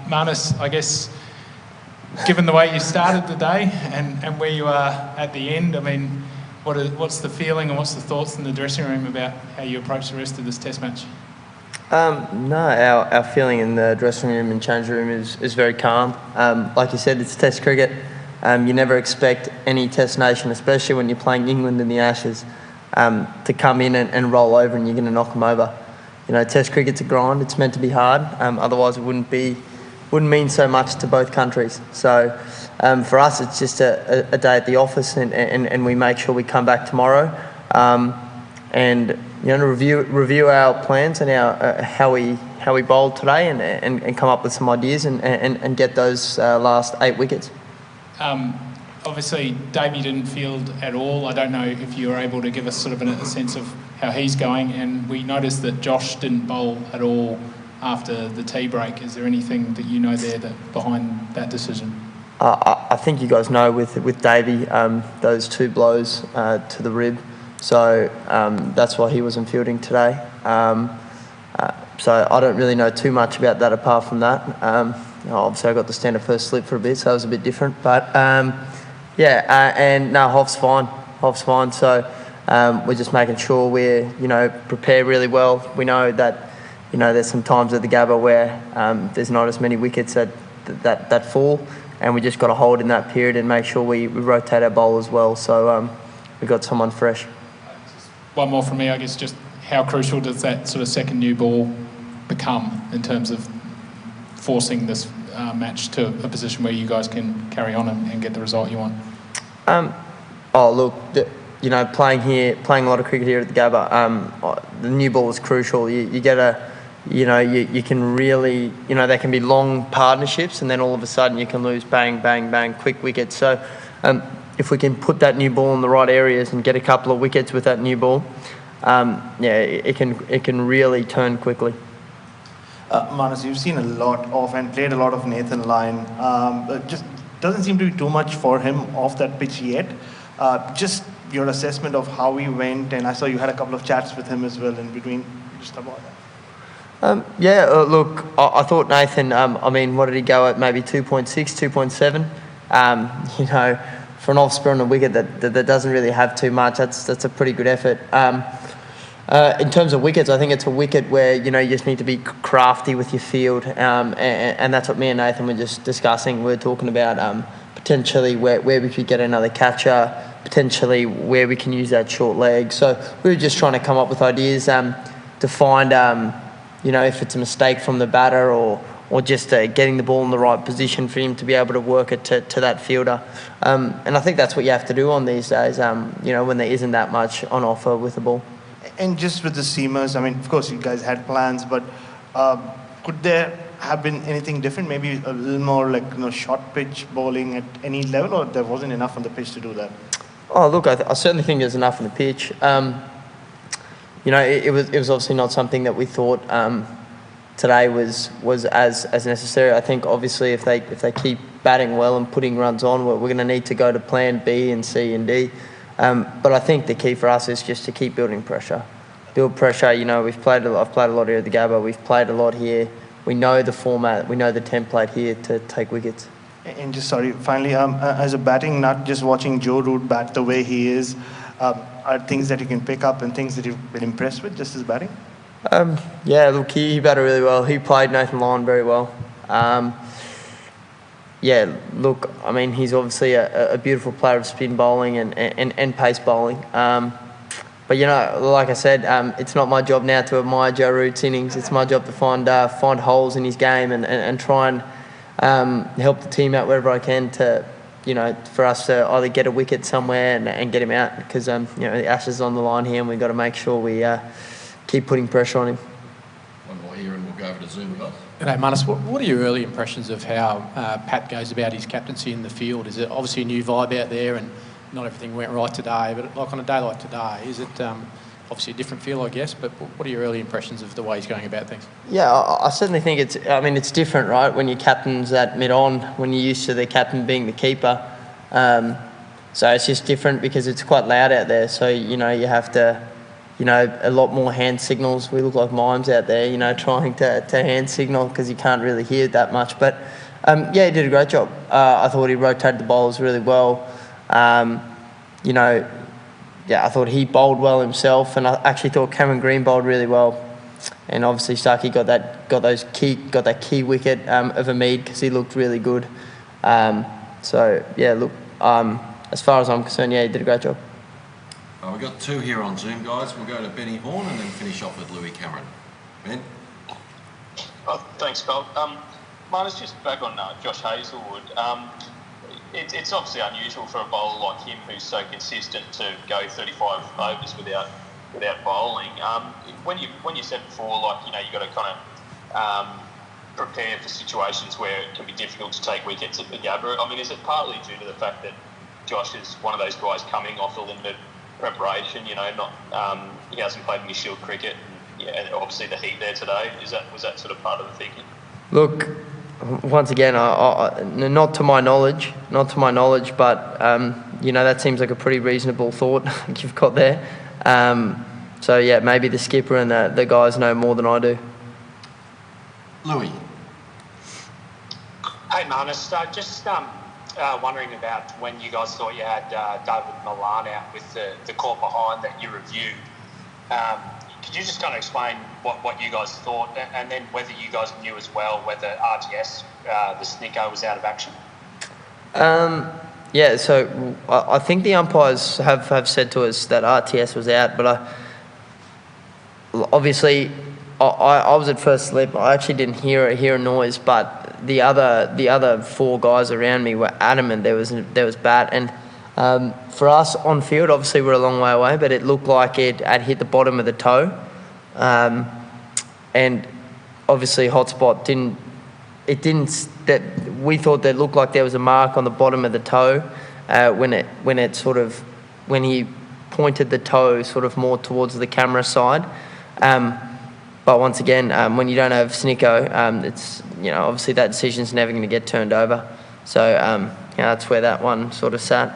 Marnus, I guess, given the way you started the day and where you are at the end, I mean, what's the feeling and what's the thoughts in the dressing room about how you approach the rest of this test match? No, our feeling in the dressing room and change room is very calm. Like you said, it's Test cricket. You never expect any Test nation, especially when you're playing England in the Ashes, to come in and roll over and you're going to knock them over. You know, Test cricket's a grind. It's meant to be hard. Otherwise, it wouldn't mean so much to both countries. So for us, it's just a day at the office, and we make sure we come back tomorrow, and review our plans and our how we bowled today, and come up with some ideas and get those last 8 wickets. Obviously, Davey didn't field at all. I don't know if you were able to give us sort of a sense of how he's going, and we noticed that Josh didn't bowl at all after the tea break. Is there anything that you know there behind that decision? I think you guys know with Davey, those 2 blows to the rib, so that's why he wasn't fielding today. So I don't really know too much about that apart from that. Obviously I got to stand at first slip for a bit, so that was a bit different. But and no, Hov's fine. So we're just making sure we're prepare really well. We know that there's some times at the Gabba where there's not as many wickets that fall, and we just got to hold in that period and make sure we rotate our bowl as well. So we've got someone fresh. One more from me, I guess. Just how crucial does that sort of second new ball become in terms of forcing this match to a position where you guys can carry on and get the result you want? Playing a lot of cricket here at the Gabba, the new ball is crucial. You get you can really, there can be long partnerships, and then all of a sudden you can lose bang, bang, bang, quick wickets. So if we can put that new ball in the right areas and get a couple of wickets with that new ball, it can really turn quickly. Marnus, you've seen a lot of and played a lot of Nathan Lyon. Just doesn't seem to be too much for him off that pitch yet. Just your assessment of how he went, and I saw you had a couple of chats with him as well in between. Just about that. Look, I thought Nathan, what did he go at? Maybe 2.6, 2.7. For an off-spin on a wicket that doesn't really have too much, that's a pretty good effort. In terms of wickets, I think it's a wicket where, you just need to be crafty with your field, and that's what me and Nathan were just discussing. We were talking about potentially where we could get another catcher, potentially where we can use that short leg. So we were just trying to come up with ideas to find, if it's a mistake from the batter or just getting the ball in the right position for him to be able to work it to that fielder. And I think that's what you have to do on these days, when there isn't that much on offer with the ball. And just with the seamers, of course you guys had plans, but could there have been anything different? Maybe a little more short pitch bowling at any level, or there wasn't enough on the pitch to do that? Oh, look, I certainly think there's enough on the pitch. It was obviously not something that we thought today was as necessary. I think obviously if they keep batting well and putting runs on, we're going to need to go to plan B and C and D. But I think the key for us is just to keep building pressure. Build pressure. I've played a lot here at the Gabba. We've played a lot here. We know the format. We know the template here to take wickets. And just finally, as a batting nut, just watching Joe Root bat the way he is, are things that you can pick up and things that you've been impressed with just as batting? Look, he batted really well. He played Nathan Lyon very well. He's obviously a beautiful player of spin bowling and pace bowling. But like I said, it's not my job now to admire Joe Root's innings. It's my job to find holes in his game and try and help the team out wherever I can to, for us to either get a wicket somewhere and get him out, because the Ashes is on the line here, and we've got to make sure we keep putting pressure on him. One more here, and we'll go over to Zoom with us. G'day, Marnus. What are your early impressions of how Pat goes about his captaincy in the field? Is it obviously a new vibe out there, and not everything went right today, but on a day like today, is it obviously a different feel, I guess, but what are your early impressions of the way he's going about things? Yeah, I certainly think it's different, right, when your captain's at mid-on, when you're used to the captain being the keeper. So it's just different because it's quite loud out there, so, you have to a lot more hand signals. We look like mimes out there, trying to hand signal because you can't really hear that much. But, he did a great job. I thought he rotated the bowlers really well. I thought he bowled well himself, and I actually thought Cameron Green bowled really well. And obviously Starkey got that key wicket of Hamid because he looked really good. As far as I'm concerned, he did a great job. We've got two here on Zoom, guys. We'll go to Benny Horn and then finish off with Louis Cameron. Ben? Thanks, Carl. Marnus, just back on Josh Hazlewood. It's obviously unusual for a bowler like him who's so consistent to go 35 overs without bowling. When you said before, you got to kind of prepare for situations where it can be difficult to take wickets at the Gabba. I mean, is it partly due to the fact that Josh is one of those guys coming off a limited preparation? He hasn't played any Shield cricket, and obviously the heat there today. Was that sort of part of the thinking? Look, once again, not to my knowledge, but that seems like a pretty reasonable thought you've got there. Maybe the skipper and the guys know more than I do. Louis. Hey, Marnus, just wondering about when you guys thought you had David Malan out with the call behind that you reviewed. Could you just kind of explain what you guys thought, and then whether you guys knew as well whether RTS, the Snicko, was out of action? So I think the umpires have said to us that RTS was out, but obviously I was at first slip. I actually didn't hear a noise, but the other four guys around me were adamant there was bat. And for us on field, obviously we're a long way away, but it looked like it had hit the bottom of the toe, and obviously Hotspot didn't. That we thought that looked like there was a mark on the bottom of the toe when he pointed the toe sort of more towards the camera side. But once again, when you don't have Snicko, it's obviously that decision's never going to get turned over. So that's where that one sort of sat.